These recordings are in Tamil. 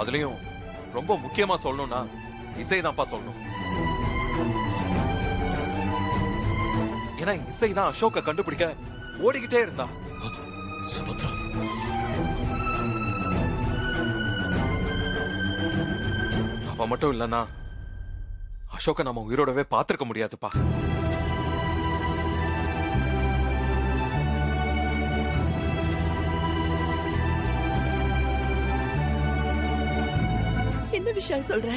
அதுலயும் ரொம்ப முக்கியமா சொல்லணும்னா இசைதான்ப்பா சொல்லணும். ஏன்னா இசைதான் அசோக்க கண்டுபிடிக்க ஓடிக்கிட்டே இருந்தா. சுபத்ரா, அவ மட்டும் இல்லன்னா அசோக்க நம்ம உயிரோடவே பார்த்திருக்க முடியாதுப்பா. என்ன விஷயம் சொல்ற?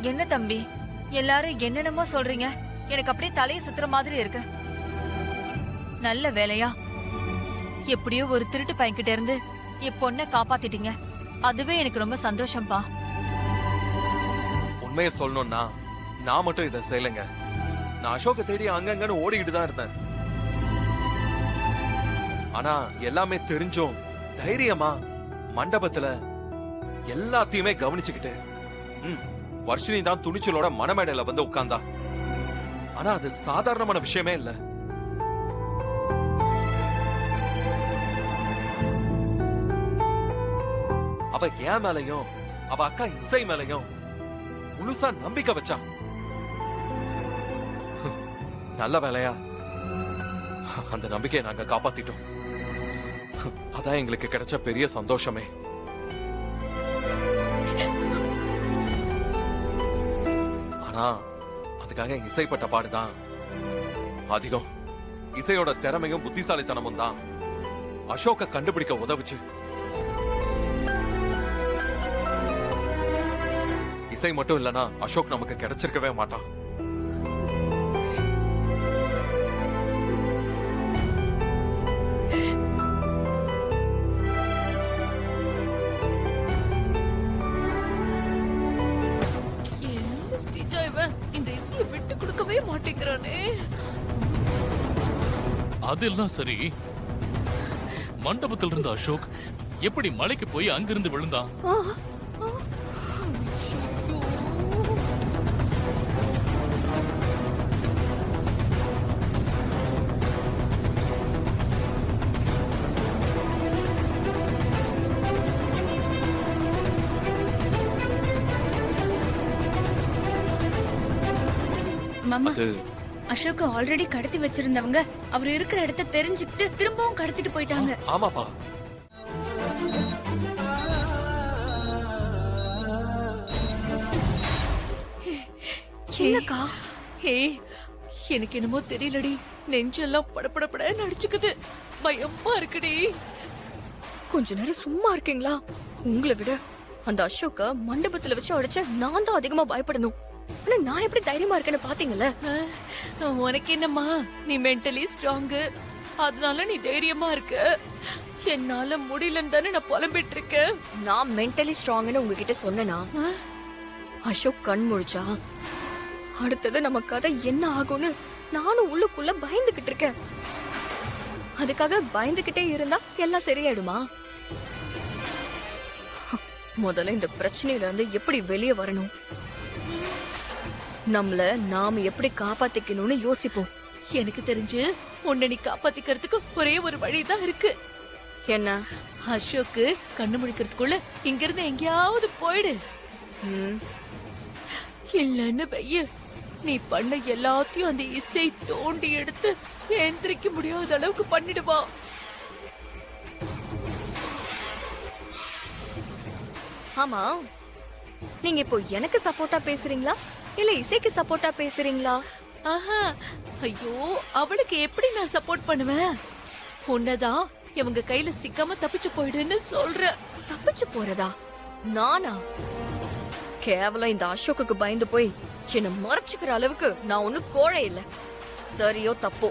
என்ன தம்பி, எல்லாரும் என்னென்னமோ சொல்றீங்க. எனக்கு அப்படியே தலையை சுத்துற மாதிரி இருக்கு. நல்ல வேலையா எப்படியோ ஒரு திருட்டு பையன்கிட்ட இருந்து என் பொண்ணை காப்பாத்திட்டீங்க. அதுவே எனக்கு ரொம்ப சந்தோஷம்பா. உண்மையை சொல்லணும்னா நான் மட்டும் இதை செய்யலைங்க. நான் அசோக்க தேடி அங்கங்கன்னு ஓடிக்கிட்டு தான் இருந்தேன். ஆனா எல்லாமே தெரிஞ்சும் தைரியமா மண்டபத்துல எல்லாத்தையுமே கவனிச்சுக்கிட்டு வர்ஷினி தான் துணிச்சலோட மனமேடையில வந்து உட்கார்ந்தா. ஆனா அது சாதாரணமான விஷயமே இல்ல. அவ என் மேலையும் அவ அக்கா இசை மேலையும் முழுசா நம்பிக்கை வச்சா. நல்ல வேலையா அந்த நம்பிக்கையை நாங்க காப்பாத்திட்டோம். அதான் எங்களுக்கு கிடைச்ச பெரிய சந்தோஷமே. ஆனா அதுக்காக இசைப்பட்ட பாடுதான் அதிகம். இசையோட திறமையும் புத்திசாலித்தனமும் தான் அசோக்க கண்டுபிடிக்க உதவுச்சு. இசை மட்டும் இல்லனா அசோக் நமக்கு கிடைச்சிருக்கவே மாட்டான். இந்த இசையை விட்டு கொடுக்கவே மாட்டேங்கிறானே. அதெல்லாம் சரி, மண்டபத்தில் இருந்த அசோக் எப்படி மலைக்கு போய் அங்கிருந்து விழுந்தான்? மாமா, அசோக் ஆல்ரெடி கடத்தி வச்சிருந்தவங்க அவர் இருக்கிற இடத்தை தெரிஞ்சுக்கிட்டு திரும்பவும் கடத்திட்டு போயிட்டாங்க. ஆமாப்பா. என்னக்கா? ஏய், எனக்கு என்னமோ தெரியலடி, நெஞ்செல்லாம் படபடபட நடிச்சுக்குது. பயமா இருக்குடி. கொஞ்ச நேரம் சும்மா இருக்கீங்களா? உங்களை விட அந்த அசோக்க மண்டபத்துல வச்சு அடிச்ச நான் தான் அதிகமா பயப்படணும். ஆனா நான் எப்படி தைரியமா இருக்கேன்னு பாத்தீங்கல்ல? உனக்கு என்னம்மா, நீ மென்டலி ஸ்ட்ராங், அதனால நீ தைரியமா இருக்க. என்னால முடியலன்னு தானே நான் புலம்பிட்டு இருக்கேன். நான் மென்டலி ஸ்ட்ராங்னு உங்ககிட்ட சொன்னேனா? அசோக் கண் முழிச்சா அடுத்தது நம்ம கதை என்ன ஆகும்னு நானும் உள்ளுக்குள்ள பயந்துகிட்டு இருக்கேன். அதுக்காக பயந்துகிட்டே இருந்தா எல்லாம் சரியாயிடுமா? முதல்ல இந்த பிரச்சனையில இருந்து எப்படி வெளியே வரணும், நம்மள நாம எப்படி காப்பாத்திக்கணும்னு யோசிப்போம். எனக்கு தெரிஞ்சு உன்னை நீ காப்பாத்திக்கிறதுக்கு ஒரே ஒரு வழிதான் இருக்கு. என்ன? அசோக்கு கண்ணு முழிக்கிறதுக்குள்ள இங்க இருந்து எங்கேயாவது போயிடு. இல்லன்னு வைய, நீ பண்ண எல்லாத்தையும் அந்த இசை தோண்டி எடுத்து எந்திரிக்க முடியாத அளவுக்கு பண்ணிடுவா. ஆமா, நீங்க இப்போ எனக்கு சப்போர்ட்டா பேசுறீங்களா இல்ல இசைக்கு சப்போர்ட்டா பேசுறீங்களா? ஆஹா, ஐயோ, அவளுக்கு எப்படி நான் சப்போர்ட் பண்ணுவேன்? உன்னதான் இவங்க கையில சிக்காம தப்பிச்சு போயிடுன்னு சொல்ற. தப்பிச்சு போறதா? நானா? கேவலம் இந்த அசோக்குக்கு பயந்து போய் என்ன மறைச்சுக்கிற அளவுக்கு நான் ஒண்ணு கோழை இல்ல. சரியோ தப்போ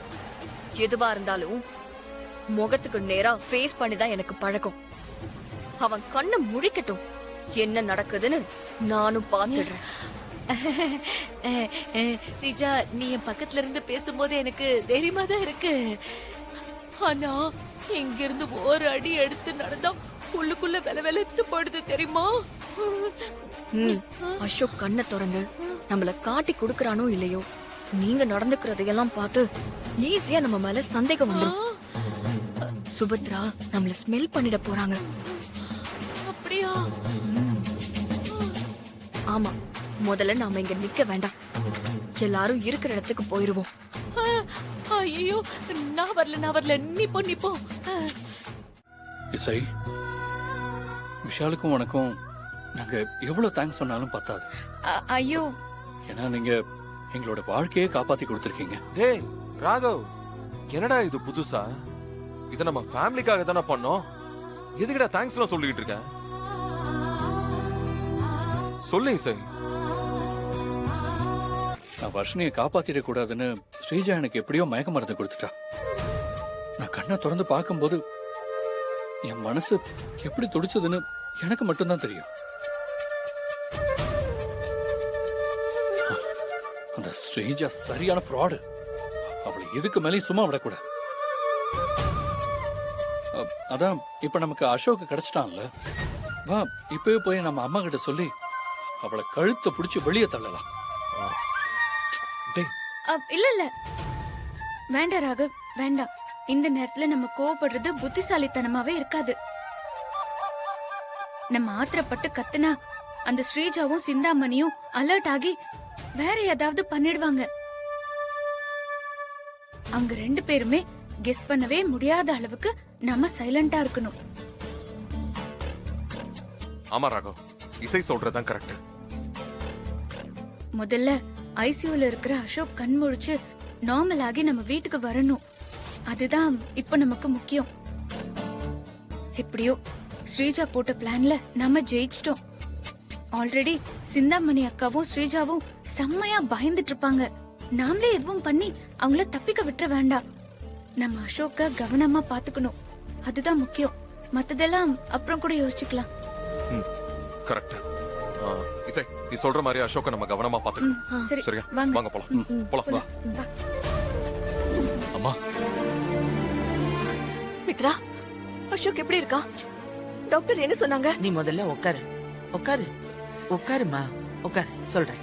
எதுவா இருந்தாலும் முகத்துக்கு நேரா ஃபேஸ் பண்ணிதான் எனக்கு பழக்கம். அவன் கண்ணை முழிக்கட்டும், என்ன நடக்குதுன்னு நானும் பாத்துடுறேன். சிஜா, நீ என் பக்கத்துல இருந்து பேசும்போது எனக்கு தைரியமா தான் இருக்கு. ஆனா இங்க இருந்து ஒரு அடி எடுத்து நடந்தா உள்ளுக்குள்ள வெலவெலத்து போடுது தெரியுமா? அசோக் கண்ணை திறந்து நம்மள காட்டி குடுக்கறானோ இல்லையோ, நீங்க நடந்துக்கிறதையெல்லாம் பார்த்து ஈஸியா நம்ம மேல சந்தேகம் வந்துடும். சுபத்ரா நம்மள ஸ்மெல் பண்ணிட போறாங்க. ஆமா, முதல்ல நாம இங்க நிக்க வேண்டாம். எல்லாரும் இருக்கிற இடத்துக்கு போயிருவோம். ஐயோ, நான் வரல, நீ போ. இசை, விஷாலுக்கும் உனக்கும் நாங்க எவ்வளவு தேங்க்ஸ் சொன்னாலும் பத்தாது. ஐயோ, ஏன்னா நீங்க எங்களோட வாழ்க்கையே காப்பாத்தி கொடுத்திருக்கீங்க. டேய் ராகவ், என்னடா இது புதுசா? இத நம்ம ஃபேமிலிக்காக தானே பண்ணோம். எதுக்குடா தேங்க்ஸ் எல்லாம் சொல்லிட்டு இருக்க? சொல்லு இசை. நான் வர்ஷினியை காப்பாத்திடக் கூடாதுன்னு ஸ்ரீஜா எனக்கு எப்படியோ மயக்க மருந்து கொடுத்துட்டா. நான் கண்ணை திறந்து பார்க்கும்போது என் மனசு எப்படி துடிச்சதுன்னு எனக்கு மட்டும்தான் தெரியும். அந்த ஸ்ரீஜா சரியான ஃப்ராடு. அவளை எதுக்கு மேலேயும் சும்மா விடக்கூடாது. அதான் இப்ப நமக்கு அசோக் கிடைச்சிட்டான்ல, வா இப்பவே போய் நம்ம அம்மா கிட்ட சொல்லி அவளை கழுத்தை பிடிச்சு வெளியே தள்ளலாம். டேய் இல்ல வேண்டாம் ராகவ், வேண்டாம். இந்த நேரத்துல நம்ம கோவப்படுறது புத்திசாலித்தனமாவே இருக்காது. நம்ம ஆத்திரப்பட்டு கத்துனா அந்த ஸ்ரீஜாவும் சிந்தாமணியும் அலர்ட் ஆகி வேற ஏதாவது பண்ணிடுவாங்க. அவங்க 2 பேருமே கெஸ் பண்ணவே முடியாத அளவுக்கு நம்ம சைலண்டா இருக்கணும். ஆமா ராகவ், இசை சொல்றதுதான் கரெக்ட். முதல்ல ஐசியூல இருக்கிற அசோக் கண் முழிச்சு நார்மல் ஆகி நம்ம வீட்டுக்கு வரணும். அதுதான் இப்ப நமக்கு முக்கியம். எப்படியோ ஸ்ரீஜா போட்ட பிளான்ல நம்ம ஜெயிச்சிட்டோம். ஆல்ரெடி சிந்தாமணி அக்காவும் ஸ்ரீஜாவும் செம்மையா பயந்துட்டு இருப்பாங்க. நாமளே எதுவும் பண்ணி அவங்கள தப்பிக்க விட்டுற வேண்டாம். நம்ம அசோக்க கவனமா பாத்துக்கணும். அதுதான் முக்கியம். மத்ததெல்லாம் அப்புறம் கூட யோசிச்சுக்கலாம். கரெக்ட். இசை, நீ சொல்ற மாதிரி அசோக்க நம்ம கவனமா பாத்துக்கணும். சரி, சரியா? வாங்க. வாங்க போலாம். போலாம். வா. அம்மா, மித்ரா, அசோக் எப்படி இருக்கா? டாக்டர் என்ன சொன்னாங்க? நீ முதல்ல உட்காரு. உட்காருமா, உட்காரு, சொல்றேன்.